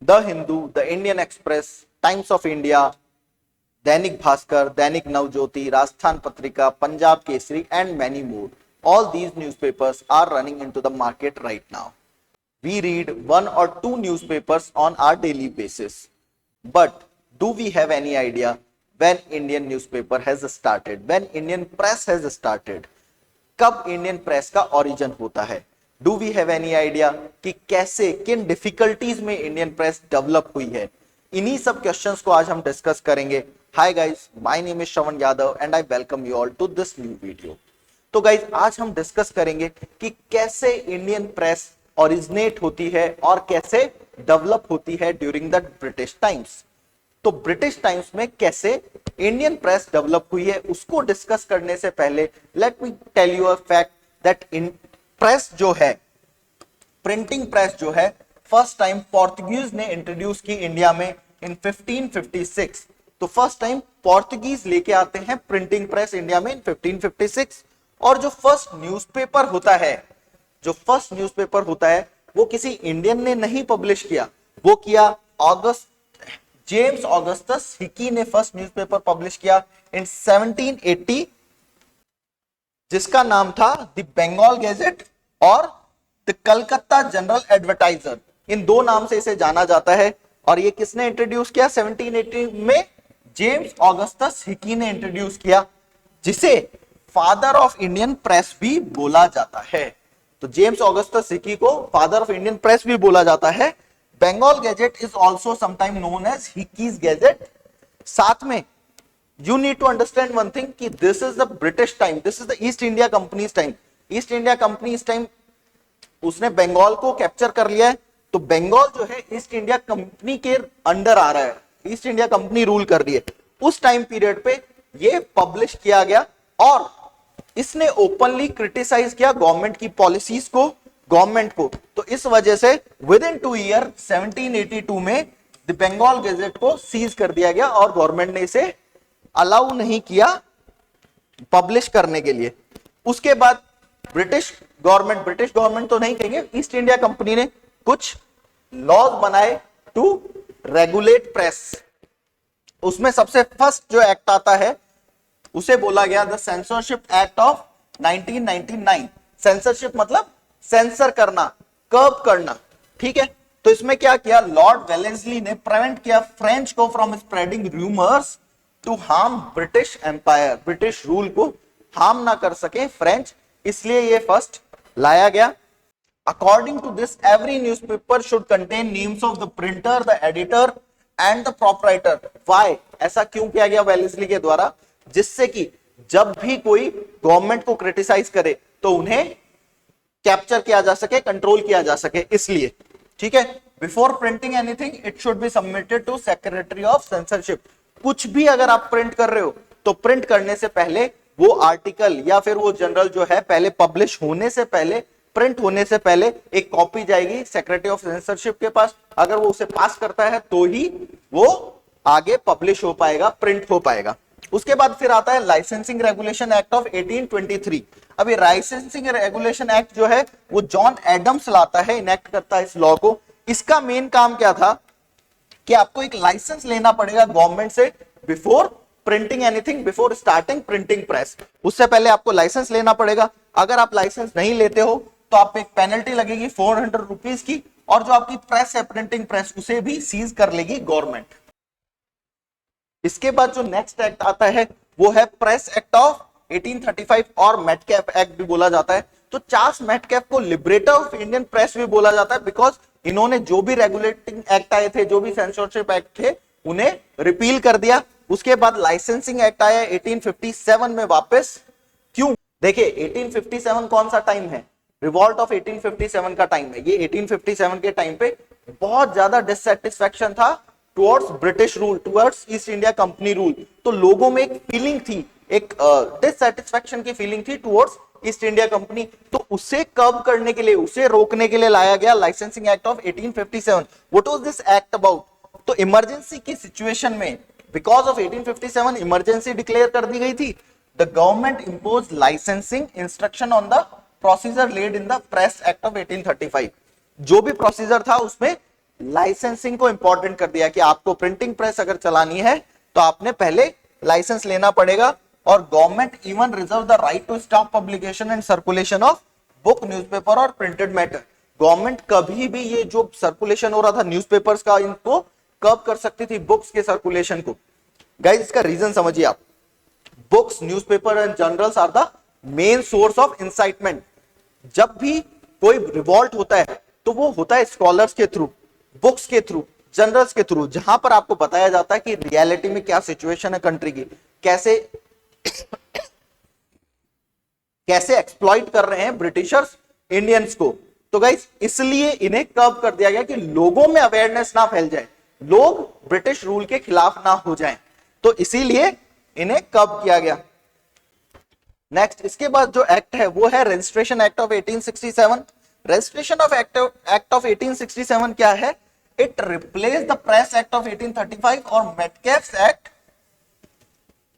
The Hindu, the Indian express, times of India, Dainik Bhaskar, Dainik Navjyoti, Rajasthan Patrika, Punjab Kesari and many more. All these newspapers are running into the market right now. We read one or two newspapers on our daily basis. But do we have any idea when Indian newspaper has started, when Indian press has started? कब Indian press का origin होता है? Do we have any idea कि कैसे, किन difficulties में Indian press develop हुई है? इन्हीं सब क्वेश्चंस को आज हम डिस्कस करेंगे. Hi guys, my name is Shravan Yadav and I welcome you all to this new video. तो गाइस, आज हम डिस्कस करेंगे कि कैसे इंडियन प्रेस ओरिजिनेट होती है और कैसे डेवलप होती है ड्यूरिंग द ब्रिटिश टाइम्स. तो ब्रिटिश टाइम्स में कैसे इंडियन प्रेस डेवलप हुई है, उसको डिस्कस करने से पहले let me tell you a fact that in press जो है, प्रिंटिंग प्रेस जो है, फर्स्ट टाइम पोर्तुगीज ने इंट्रोड्यूस की इंडिया में इन 1556. तो फर्स्ट टाइम पोर्तुगीज लेके आते हैं प्रिंटिंग प्रेस इंडिया में इन 1556. और जो फर्स्ट न्यूज़पेपर होता है, जो फर्स्ट न्यूज़पेपर होता है, वो किसी इंडियन ने नहीं पब्लिश किया, वो किया जेम्स ऑगस्टस हिकी ने फर्स्ट न्यूज़पेपर पब्लिश किया इन 1780, जिसका नाम था द बंगाल गैजेट और द कलकत्ता जनरल एडवर्टाइजर. इन दो नाम से इसे जाना जाता है. और ये किसने इंट्रोड्यूस किया? 1780 में जेम्स ऑगस्टस हिकी ने इंट्रोड्यूस किया, जिसे फादर ऑफ इंडियन प्रेस भी बोला जाता है. तो जेम्स ऑगस्टस हिकी को फादर ऑफ इंडियन प्रेस भी बोला जाता है. Bengal gazette is also sometime known as Hicky's gazette. साथ में you need to understand one thing कि this is the British time, this is the East India Company's time. East India Company इस time उसने बंगाल को कैप्चर कर लिया है. तो बंगाल जो है ईस्ट इंडिया कंपनी के अंडर आ रहा है, ईस्ट इंडिया कंपनी रूल कर रही है. उस टाइम पीरियड पे ये पब्लिश किया गया और इसने ओपनली क्रिटिसाइज किया गवर्नमेंट की पॉलिसीज को, गवर्नमेंट को. तो इस वजह से विद इन 2 ईयर 1782 में द बंगाल गैजेट को सीज कर दिया गया और गवर्नमेंट ने इसे अलाउ नहीं किया पब्लिश करने के लिए. उसके बाद ब्रिटिश गवर्नमेंट तो नहीं कहेंगे, ईस्ट इंडिया कंपनी ने कुछ लॉज बनाए टू रेगुलेट प्रेस. उसमें सबसे फर्स्ट जो एक्ट आता है उसे बोला गया the censorship act of 1999. Censorship मतलब सेंसर करना, कर्ब करना. ठीक है. तो इसमें क्या किया, लॉर्ड वेलेंसली ने प्रिवेंट किया फ्रेंच को from spreading rumours to harm British empire. British rule को हार्म ना कर सके फ्रेंच, इसलिए ये फर्स्ट लाया गया. According to this every newspaper should contain names of the printer, the editor and the proprietor. Why? ऐसा क्यों किया गया वेलेंसली के द्वारा? जिससे कि जब भी कोई गवर्नमेंट को क्रिटिसाइज करे तो उन्हें कैप्चर किया जा सके, कंट्रोल किया जा सके, इसलिए. ठीक है. Before printing anything it should be submitted to secretary of censorship. कुछ भी अगर आप प्रिंट कर रहे हो तो प्रिंट करने से पहले वो आर्टिकल या फिर वो जनरल जो है, पहले पब्लिश होने से पहले, प्रिंट होने से पहले एक कॉपी जाएगी सेक्रेटरी ऑफ सेंसरशिप के पास. अगर वो उसे पास करता है तो ही वो आगे पब्लिश हो पाएगा, प्रिंट हो पाएगा. उसके बाद फिर आता है लाइसेंसिंग रेगुलेशन एक्ट ऑफ 1823. अभी लाइसेंसिंग रेगुलेशन एक्ट जो है वो जॉन एडम्स लाता है, इनेक्ट करता है इस लॉ को. इसका मेन काम क्या था कि आपको एक लाइसेंस लेना पड़ेगा गवर्नमेंट से before printing anything, before starting printing press. उससे पहले आपको लाइसेंस लेना पड़ेगा. अगर आप लाइसेंस नहीं लेते हो तो आप एक पेनल्टी लगेगी 400 रुपीज की, और जो आपकी प्रेस है, प्रिंटिंग प्रेस, उसे भी सीज कर लेगी गवर्नमेंट. इसके बाद जो नेक्स्ट एक्ट आता है वो है प्रेस एक्ट ऑफ 1835 और मेटकैफ एक्ट भी बोला जाता है. तो चार्ल्स मेटकैफ को लिबरेटर ऑफ इंडियन प्रेस भी बोला जाता है, बिकॉज इन्होंने जो भी रेगुलेटिंग एक्ट आए थे, जो भी सेंसरशिप एक्ट थे, उन्हें रिपील कर दिया. उसके बाद लाइसेंसिंग एक्ट आया 1857 में वापस. क्यों? देखिए 1857 कौन सा टाइम है? रिवॉल्ट ऑफ 1857 का टाइम है. ये 1857 के टाइम पे बहुत ज्यादा डिससेटिस्फैक्शन था towards British rule, towards east India company rule. तो लोगों में एक फीलिंग थी, एक डिससेटिस्फैक्शन की फीलिंग थी टुवर्ड्स ईस्ट इंडिया कंपनी. तो उसे कर्ब करने के लिए, उसे रोकने के लिए लाया गया licensing act of 1857. What was this act about? तो इमरजेंसी की सिचुएशन में, बिकॉज ऑफ 1857 इमरजेंसी डिक्लेयर कर दी गई थी, the government impose licensing instruction on the procedure laid in the press act of 1835. जो भी प्रोसीजर था उसमें लाइसेंसिंग को इंपॉर्टेंट कर दिया कि आपको प्रिंटिंग प्रेस अगर चलानी है तो आपने पहले लाइसेंस लेना पड़ेगा। और government even reserve the right to stop publication and circulation of book, newspaper और प्रिंटेड मैटर। गवर्नमेंट कभी भी ये जो सर्कुलेशन हो रहा था न्यूज़पेपर्स का, इनको कब कर सकती थी, बुक्स के सर्कुलेशन को। गाइस इसका रीजन समझिए आप। Books, newspaper and journals are the main source of incitement. जब भी कोई रिवॉल्ट होता है तो वो होता है स्कॉलर्स के थ्रू, बुक्स के थ्रू, जर्नल्स के थ्रू, जहां पर आपको बताया जाता है कि रियलिटी में क्या सिचुएशन है कंट्री की, कैसे कैसे एक्सप्लॉइट कर रहे हैं ब्रिटिशर्स इंडियंस को। तो गाइस इसलिए इन्हें कब कर दिया गया कि लोगों में अवेयरनेस ना फैल जाए, लोग ब्रिटिश रूल के खिलाफ ना हो जाएं, तो इसीलिए इन्हें कब किया गया। नेक्स्ट इसके बाद जो एक्ट है वो है registration act of 1867। Registration of act of 1867 क्या है? It replace the press act of 1835 और मेटकेफ्स एक्ट।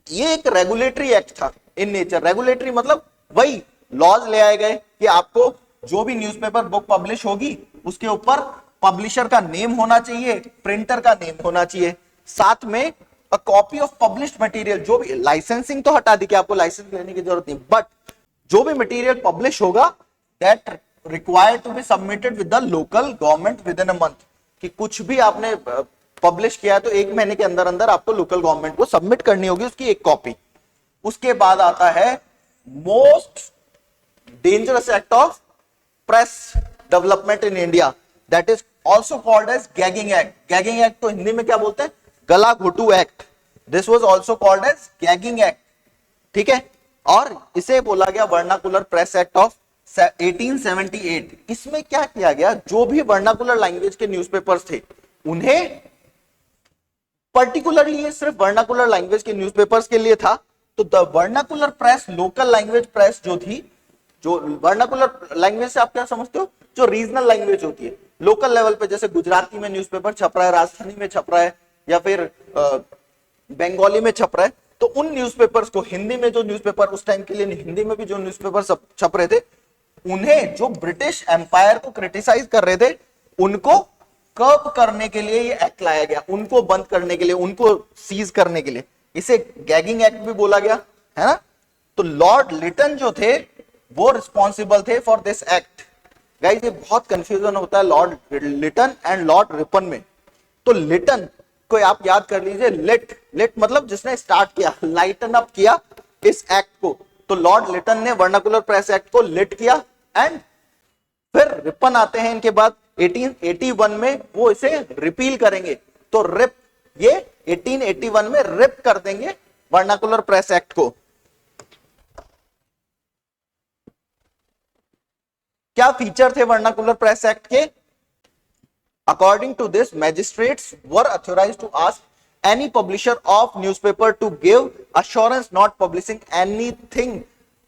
ये एक रेगुलेटरी एक्ट था इन नेचर। रेगुलेटरी मतलब वही लॉज ले आए गए कि आपको जो भी न्यूज़पेपर बुक पब्लिश होगी उसके ऊपर पब्लिशर का नेम होना चाहिए, प्रिंटर का नेम होना चाहिए, साथ में a copy of published material. जो भी लाइसेंसिंग तो हटा दी कि आपको लाइसेंस लेने की जरूरत नहीं, बट जो भी मटेरियल पब्लिश होगा that required to be submitted with the local government within a month. कि कुछ भी आपने पब्लिश किया है तो एक महीने के अंदर अंदर आपको लोकल गवर्नमेंट को सबमिट करनी होगी उसकी एक कॉपी। उसके बाद आता है most dangerous act of press development in India, that is also called as gagging act. Gagging act तो हिंदी में क्या बोलते हैं? गला घोटू act. This was also called as gagging act, ठीक है। और इसे बोला गया वर्नाकुलर प्रेस एक्ट ऑफ 1878। इसमें क्या किया गया, जो भी वर्नाकुलर लैंग्वेज के न्यूज़पेपर्स थे उन्हें पर्टिकुलरली, ये सिर्फ वर्नाकुलर लैंग्वेज के न्यूज़पेपर्स के लिए था, तो the vernacular press, local language press जो थी, जो वर्नाकुलर लैंग्वेज से आप क्या समझते हो? जो रीजनल लैंग्वेज होती है लोकल लेवल पे, जैसे गुजराती में न्यूज़पेपर छप रहा है, राजस्थानी में छप रहा है, या फिर बंगाली में छप रहा है, तो उन न्यूज़पेपर्स को, हिंदी में जो न्यूज़पेपर उस टाइम के लिए, हिंदी में भी जो न्यूज़पेपर छप रहे थे, उन्हें जो ब्रिटिश एम्पायर को क्रिटिसाइज कर रहे थे उनको कर्ब करने के लिए ये एक्ट लाया गया, उनको बंद करने के लिए, उनको सीज करने के लिए। इसे गैगिंग एक्ट भी बोला गया है ना। तो लॉर्ड लिटन जो थे वो रिस्पॉन्सिबल थे फॉर दिस एक्ट। गाइस ये बहुत कंफ्यूजन होता है lord Lytton and lord Ripon में। तो लिटन को आप याद कर लीजिए, लिट मतलब जिसने स्टार्ट किया, लाइटन अप किया इस एक्ट को। तो लॉर्ड लिटन ने वर्नाकुलर प्रेस एक्ट को लिट किया, एंड फिर रिपन आते हैं इनके बाद 1881 में, वो इसे रिपील करेंगे। तो रिप, ये 1881 में रिप कर देंगे वर्नाकुलर प्रेस एक्ट को। क्या फीचर थे वर्नाकुलर प्रेस एक्ट के? According to this, magistrates were authorized to ask any publisher of newspaper to give assurance not publishing anything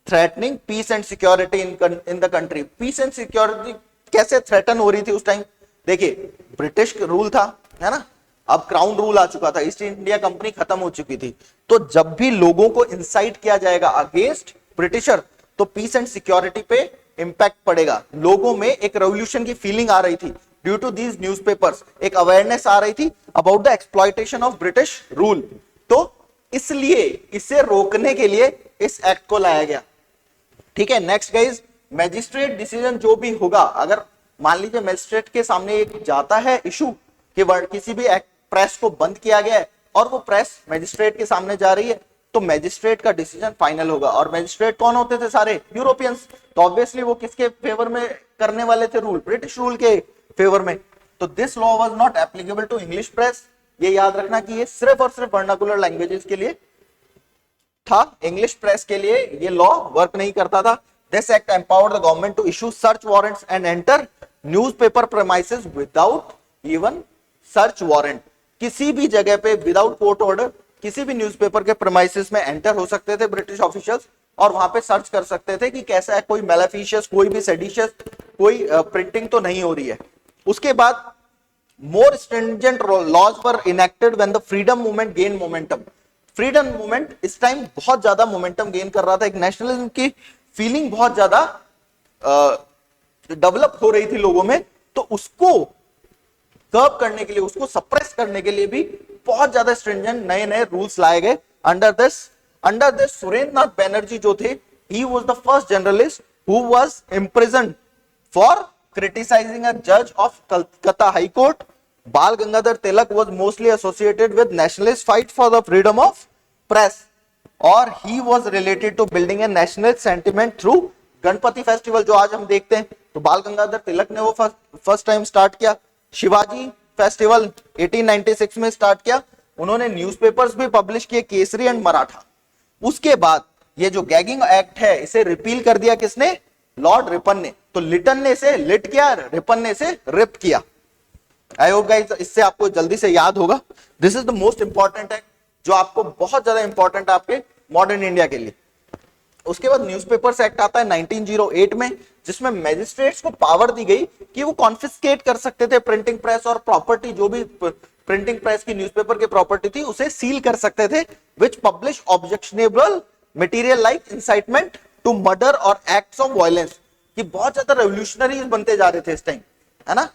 threatening peace and security in the country. Peace and security कैसे threaten हो रही थी उस time? देखिए British rule था, है ना, अब क्राउन रूल आ चुका था, ईस्ट इंडिया कंपनी खत्म हो चुकी थी। तो जब भी लोगों को इंसाइट किया जाएगा अगेंस्ट ब्रिटिशर, तो पीस एंड सिक्योरिटी पे इंपैक्ट पड़ेगा। लोगों में एक रेवोल्यूशन की फीलिंग आ रही थी ड्यू टू दीज न्यूज़पेपर्स, एक अवेयरनेस आ रही थी about the exploitation of British rule. तो इसलिए इसे रोकने के लिए इस एक्ट को लाया गया, ठीक है। नेक्स्ट गाइज, मैजिस्ट्रेट डिसीजन जो भी होगा, अगर मान लीजिए मैजिस्ट्रेट के सामने एक जाता है इशू कि किसी भी एक्ट प्रेस को बंद किया गया है और वो प्रेस मैजिस्ट्रेट के सामने जा रही है, तो मैजिस्ट्रेट का डिसीजन फाइनल होगा। और मैजिस्ट्रेट कौन होते थे? सारे यूरोपियंस। तो ऑब्वियसली वो किसके फेवर में करने वाले थे रूल? ब्रिटिश रूल के फेवर में। तो this law was not applicable to English press. ये याद रखना कि ये सिर्फ और सिर्फ वर्नाकुलर लैंग्वेजेस के लिए था, इंग्लिश प्रेस के लिए ये लॉ वर्क नहीं करता था। This act empowered the government to issue search warrants and enter newspaper premises without even search warrant. किसी भी जगह पे विदाउट कोर्ट ऑर्डर किसी भी न्यूज़पेपर के प्रेमाइसेस में एंटर हो सकते थे ब्रिटिश ऑफिशियल्स, और वहां पे सर्च कर सकते थे कि कैसा है, कोई मेलाफिशियस, कोई भी सेडिशियस, कोई प्रिंटिंग तो नहीं हो रही है। उसके बाद more stringent laws were enacted when the freedom movement gain momentum. Freedom movement इस टाइम बहुत ज्यादा मोमेंटम गेन कर रहा था, एक नेशनलिज्म की फीलिंग बहुत ज्यादा डेवलप हो रही थी लोगों में। तो उसको कर्ब करने के लिए, उसको सप्रेस करने के लिए भी बहुत ज्यादा स्ट्रिंजेंट नए नए रूल्स लाए गए। अंडर दिस सुरेंद्र नाथ बैनर्जी जो थे, he was the first journalist who was imprisoned for criticizing a judge of Calcutta High Court. Bal Gangadhar Tilak was mostly associated with nationalist fight for the freedom of press, और he was related to building a national sentiment through Ganpati festival जो आज हम देखते हैं, तो बाल गंगाधर तिलक ने वो फर्स्ट टाइम स्टार्ट किया। शिवाजी फेस्टिवल 1896 में स्टार्ट किया। उन्होंने न्यूज़पेपर्स भी पब्लिश किए, केसरी एंड मराठा। उसके बाद ये जो गैगिंग एक्ट है इसे रिपील कर दिया किसने? लॉर्ड रिपन ने। तो लिटन ने इसे लिट किया, रिपन ने इसे रिप किया। आई होप गाइस इससे आपको जल्दी से याद होगा। This is the most important act जो आपको बहुत ज्यादा इंपॉर्टेंट है आपके मॉडर्न इंडिया के लिए। उसके बाद न्यूज़पेपर्स एक्ट आता है 1908 में, जिसमें मैजिस्ट्रेट्स को पावर दी गई कि वो कॉन्फिस्केट कर सकते थे प्रिंटिंग प्रेस और प्रॉपर्टी, जो भी प्रिंटिंग प्रेस की न्यूज़पेपर की प्रॉपर्टी थी उसे सील कर सकते थे, which publish objectionable material like incitement to murder और एक्ट्स ऑफ वायलेंस। कि बहुत ज्यादा रेवोल्यूशनरीज बनते जा रहे थे इस टाइम, है ना,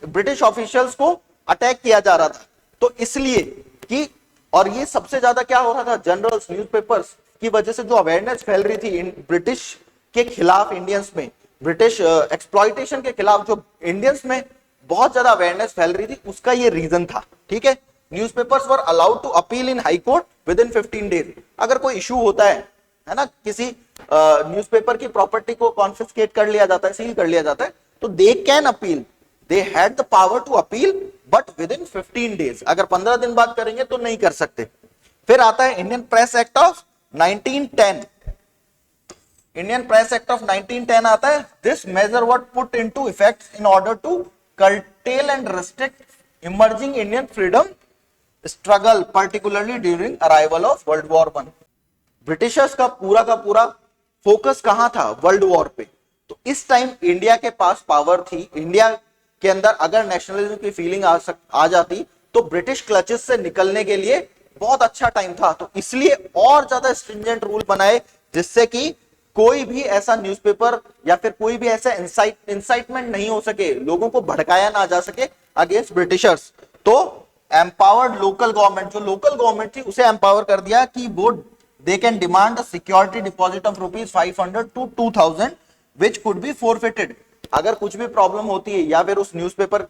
ब्रिटिश ऑफिशियल्स को अटैक किया जा रहा था। तो इसलिए कि, और ये सबसे ज्यादा क्या हो रहा था, जनरल्स न्यूज़पेपर्स की वजह से जो अवेयरनेस फैल रही थी ब्रिटिश के खिलाफ, इंडियंस में ब्रिटिश एक्सप्लॉइटेशन के खिलाफ जो इंडियंस में बहुत ज्यादा अवेयरनेस फैल रही थी, उसका ये रीजन था। ठीक है, newspapers were allowed to appeal in high court within 15 days. अगर कोई इशू होता है ना, किसी न्यूज़पेपर की प्रॉपर्टी को कॉन्फिस्केट कर लिया जाता है, सील कर लिया जाता है, तो they can appeal, they had the power to appeal, but within 15 days. अगर 15 दिन बाद करेंगे तो नहीं कर सकते। फिर आता है Indian press act of 1910। Indian press act of 1910 आता है। This measure was put into effect in order to curtail and restrict emerging Indian freedom struggle, particularly during arrival of World War I. Britishers का पूरा focus कहां था? World war पे। तो इस time India के पास पावर थी। इंडिया के अंदर अगर नेशनलिज्म की फीलिंग आ जाती तो ब्रिटिश क्लचेस से निकलने के लिए बहुत अच्छा टाइम था। तो इसलिए और ज्यादा स्ट्रिंजेंट रूल बनाए, जिससे कि कोई भी ऐसा न्यूज़पेपर या फिर कोई भी ऐसा इंसाइटमेंट नहीं हो सके, लोगों को भड़काया ना जा सके अगेंस्ट ब्रिटिशर्स। तो एम्पावर्ड लोकल गवर्नमेंट, जो लोकल गवर्नमेंट थी उसे एम्पावर कर दिया कि वो they can demand security deposit of ₹500 to 2000 which could be forfeited. अगर कुछ भी प्रॉब्लम होती है या फिर उस न्यूज़पेपर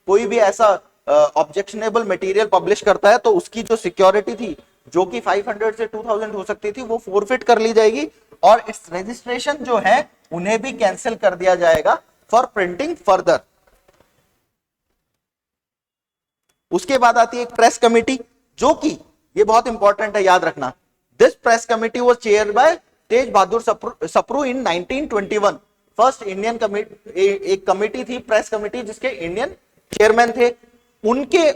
कोई भी ऐसा ऑब्जेक्शनेबल मटेरियल पब्लिश करता है, तो उसकी जो सिक्योरिटी थी जो कि 500 से 2000 हो सकती थी, वो फोरफिट कर ली जाएगी और इस रजिस्ट्रेशन जो है उन्हें भी कैंसिल कर दिया जाएगा फॉर प्रिंटिंग फर्दर। उसके बाद आती है एक प्रेस कमेटी, जो कि ये बहुत इंपॉर्टेंट है, याद रखना। This press committee was chair by Tej Bahadur Sapru in 1921। First Indian committee, एक कमेटी थी प्रेस कमेटी जिसके इंडियन चेयरमैन थे। उनके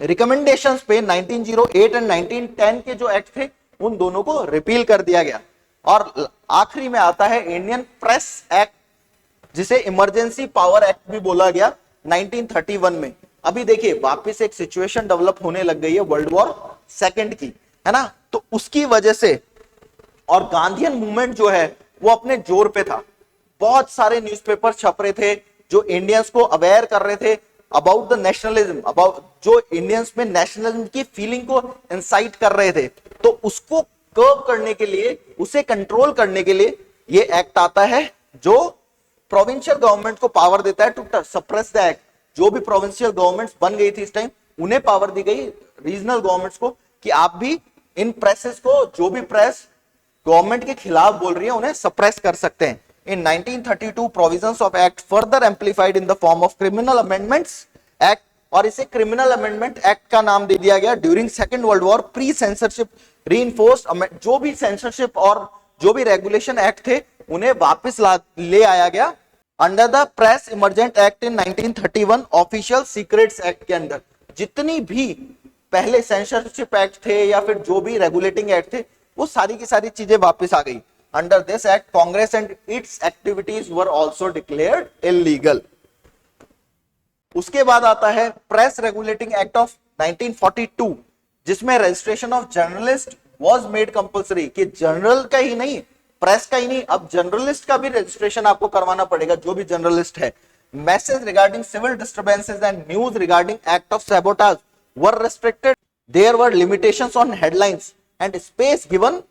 रिकमेंडेशंस पे 1908 एंड 1910 के जो एक्ट थे उन दोनों को रिपील कर दिया गया। और आखिरी में आता है इंडियन प्रेस एक्ट, जिसे इमरजेंसी पावर एक्ट भी बोला गया 1931 में। अभी देखिए वापस एक सिचुएशन डेवलप होने लग गई है वर्ल्ड वॉर सेकंड की, है ना, तो उसकी वजह से, और गांधीयन मूवमेंट जो है वो अपने जोर पे था। बहुत सारे न्यूज़पेपर छप रहे थे जो इंडियंस को अवेयर कर रहे थे अबाउट द नेशनलिज्म, अबाउट जो इंडियंस में नेशनलिज्म की फीलिंग को इंसाइट कर रहे थे। तो उसको कर्व करने के लिए, उसे कंट्रोल करने के लिए ये एक्ट आता है जो प्रोविंशियल गवर्नमेंट को पावर देता है टू सप्रेस द एक्ट। जो भी प्रोविंशियल गवर्नमेंट्स बन गई थी इस टाइम, उन्हें पावर दी गई रीजनल गवर्नमेंट्स को कि आप भी इन प्रेसेस को, जो भी प्रेस गवर्नमेंट के खिलाफ बोल रही है, उन्हें सप्रेस कर सकते हैं। In 1932 provisions of act further amplified in the form of criminal amendments act, और इसे क्रिमिनल अमेंडमेंट एक्ट का नाम दे दिया गया। During second world war pre censorship reinforced, जो भी सेंसरशिप और जो भी रेगुलेशन एक्ट थे उन्हें वापस ले आया गया under the press emergent act in 1931 official secrets act के अंदर। जितनी भी पहले सेंसरशिप एक्ट थे या फिर जो भी रेगुलेटिंग एक्ट थे, वो सारी की सारी चीजें वापस आ गई। Under this act, Congress and its activities were also declared illegal. उसके बाद आता है प्रेस रेगुलेटिंग एक्ट ऑफ 1942, जिसमें registration of journalist was made compulsory, कि जर्नल का ही नहीं, प्रेस का ही नहीं, अब जर्नलिस्ट का भी रजिस्ट्रेशन आपको करवाना पड़ेगा, जो भी जर्नलिस्ट है। Message regarding civil disturbances and news regarding act of sabotage were restricted. There were limitations on headlines and space given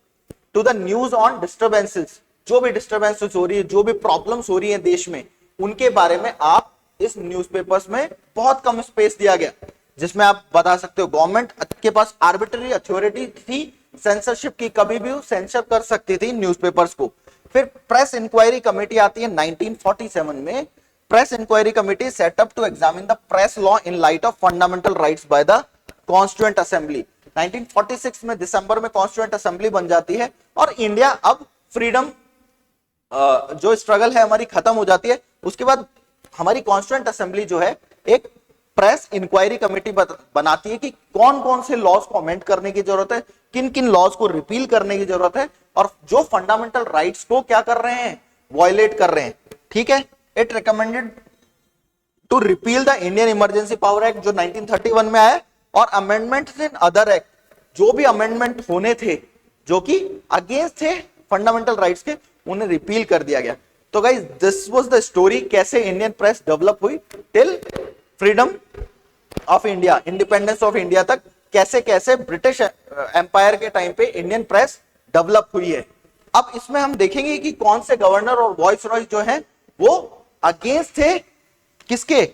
to the news on disturbances. जो भी डिस्टर्बेंसेस हो रही है, जो भी प्रॉब्लम्स हो रही है देश में, उनके बारे में आप इस न्यूज़पेपर्स में बहुत कम स्पेस दिया गया, जिसमें आप बता सकते हो गवर्नमेंट के पास आर्बिट्ररी अथॉरिटी थी सेंसरशिप की, कभी भी सेंसर कर सकती थी न्यूज़पेपर्स को। फिर प्रेस इंक्वायरी कमेटी आती है 1947 में। Press inquiry committee set up to examine the press law in light of fundamental rights by the constituent assembly. 1946 में दिसंबर में कॉन्स्टिट्यूएंट असेंबली बन जाती है और इंडिया अब फ्रीडम जो स्ट्रगल है हमारी खत्म हो जाती है। उसके बाद हमारी कॉन्स्टिट्यूएंट असेंबली जो है एक प्रेस इंक्वायरी कमेटी बनाती है कि कौन कौन से लॉज को अमेंड करने की जरूरत है, किन किन लॉज को रिपील करने की जरूरत है, और जो फंडामेंटल राइट्स को क्या कर रहे हैं, वायलेट कर रहे हैं। ठीक है, it recommended to repeal the Indian emergency power act जो 1931 में आया, और अमेंडमेंट्स इन अदर एक्ट, जो भी अमेंडमेंट होने थे जो कि अगेंस्ट थे फंडामेंटल राइट्स के, उन्हें रिपील कर दिया गया। तो guys this was the story, कैसे इंडियन प्रेस डेवलप हुई till freedom of India, independence of India तक, कैसे कैसे ब्रिटिश एम्पायर के टाइम पे इंडियन प्रेस डेवलप हुई है। अब इसमें हम देखेंगे कि कौन से गवर्नर और वॉइस रॉय जो है वो अगेंस्ट थे किसके,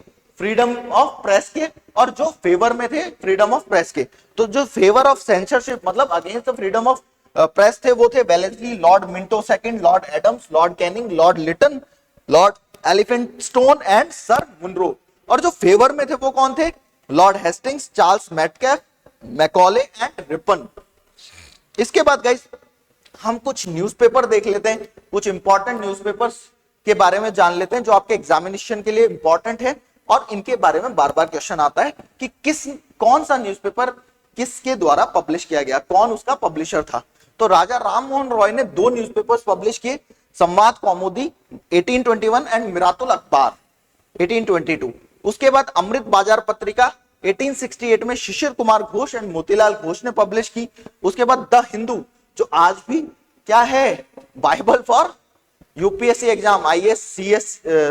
फ्रीडम ऑफ प्रेस के, और जो फेवर में थे फ्रीडम ऑफ प्रेस के। तो जो फेवर ऑफ सेंसरशिप मतलब against the freedom of press थे वो थे Wellesley, Lord Minto second, Lord Adams, Lord Canning, Lord Lytton, Lord Elphinstone and sir Munro. और जो फेवर में थे वो कौन थे, Lord Hastings, Charles Metcalfe, Macaulay and Ripon. इसके बाद गाइस हम कुछ न्यूज़पेपर देख लेते हैं, कुछ इंपॉर्टेंट न्यूज़पेपर्स के बारे में जान लेते हैं जो आपके एग्जामिनेशन के लिए इंपॉर्टेंट है, और इनके बारे में बार बार क्वेश्चन आता है कि कौन सा न्यूज़पेपर किसके द्वारा पब्लिश किया गया, कौन उसका पब्लिशर था। तो राजा राम मोहन रॉय ने 2 न्यूज़पेपर्स पब्लिश किए, संवाद कौमुदी 1821 एंड मिरातुल अखबार 1822। उसके बाद अमृत बाजार पत्रिका 1868 में शिशिर कुमार घोष एंड मोतीलाल घोष ने पब्लिश की। उसके बाद द हिंदू, जो आज भी क्या है, Bible for UPSC exam, IAS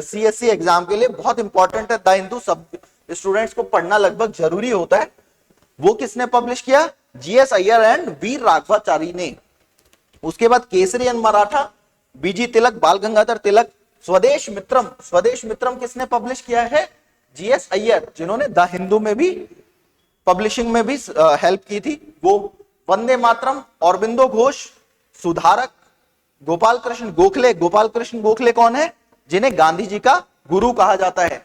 CSC exam के लिए बहुत इंपॉर्टेंट है। द हिंदू सब स्टूडेंट्स को पढ़ना लगभग जरूरी होता है। वो किसने पब्लिश किया, जीएस अय्यर एंड वीर राघवाचारी ने। उसके बाद केसरी एंड मराठा, बीजी तिलक, बाल गंगाधर तिलक। स्वदेश मित्रम किसने पब्लिश किया है, जीएस अय्यर, जिन्होंने द हिंदू में भी पब्लिशिंग में भी हेल्प की थी वो। वंदे मातरम, औरबिंदो घोष, सुधारक गोपाल कृष्ण गोखले कौन है, जिन्हें गांधी जी का गुरु कहा जाता है।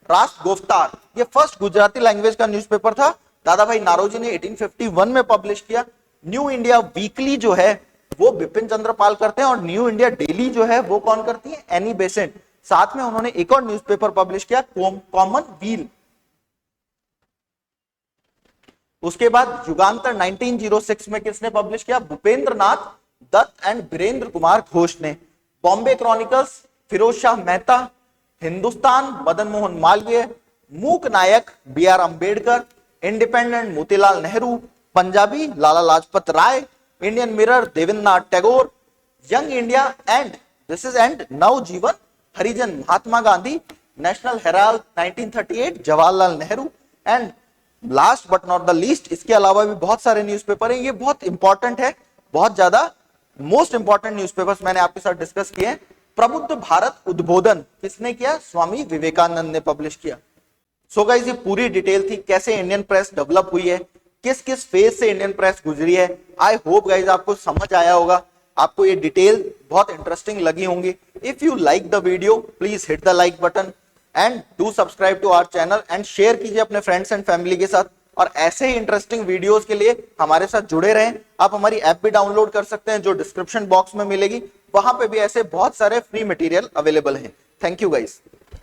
राष्ट्र गोफ्तार, ये फर्स्ट गुजराती लैंग्वेज का न्यूज़पेपर था, दादा भाई नारोजी ने 1851 में पब्लिश किया। न्यू इंडिया वीकली जो है वो बिपिन चंद्र पाल करते हैं, और न्यू इंडिया डेली जो है वो कौन करती है, एनी बेसेंट। साथ में उन्होंने एक और न्यूज़पेपर पब्लिश किया, कॉमन व्हील। उसके बाद युगांतर 1906 में किसने पब्लिश किया, भूपेंद्र नाथ दत्त एंड वीरेंद्र कुमार घोष ने। Bombay Chronicles Firoz Shah Mehta, Hindustan Madan Mohan Malaviya, Mook Nayak B R Ambedkar, Independent Motilal Nehru, Punjabi Lala Lajpat Rai, Indian Mirror Debendranath Tagore, Young India and this is and Navjivan Harijan Mahatma Gandhi, National Herald 1938 Jawaharlal Nehru, and last but not the least, इसके अलावा भी बहुत सारे न्यूज़पेपर हैं। ये बहुत इंपॉर्टेंट है, बहुत ज्यादा मोस्ट इंपॉर्टेंट न्यूज़पेपर्स मैंने आपके साथ डिस्कस किए हैं। प्रबुद्ध भारत उद्बोधन किसने किया, स्वामी विवेकानंद ने पब्लिश किया। सो गाइस ये पूरी डिटेल थी कैसे इंडियन प्रेस डेवलप हुई है, किस किस फेज से इंडियन प्रेस गुजरी है। आई होप गाइस आपको समझ आया होगा, आपको ये डिटेल बहुत इंटरेस्टिंग लगी होंगी। If you like the video please hit the like button and do subscribe to our channel and share कीजिए अपने फ्रेंड्स एंड फैमिली के साथ। और ऐसे ही इंटरेस्टिंग वीडियोस के लिए हमारे साथ जुड़े रहें। आप हमारी ऐप भी डाउनलोड कर सकते हैं जो डिस्क्रिप्शन बॉक्स में मिलेगी, वहां पे भी ऐसे बहुत सारे फ्री मटेरियल अवेलेबल हैं। Thank you guys.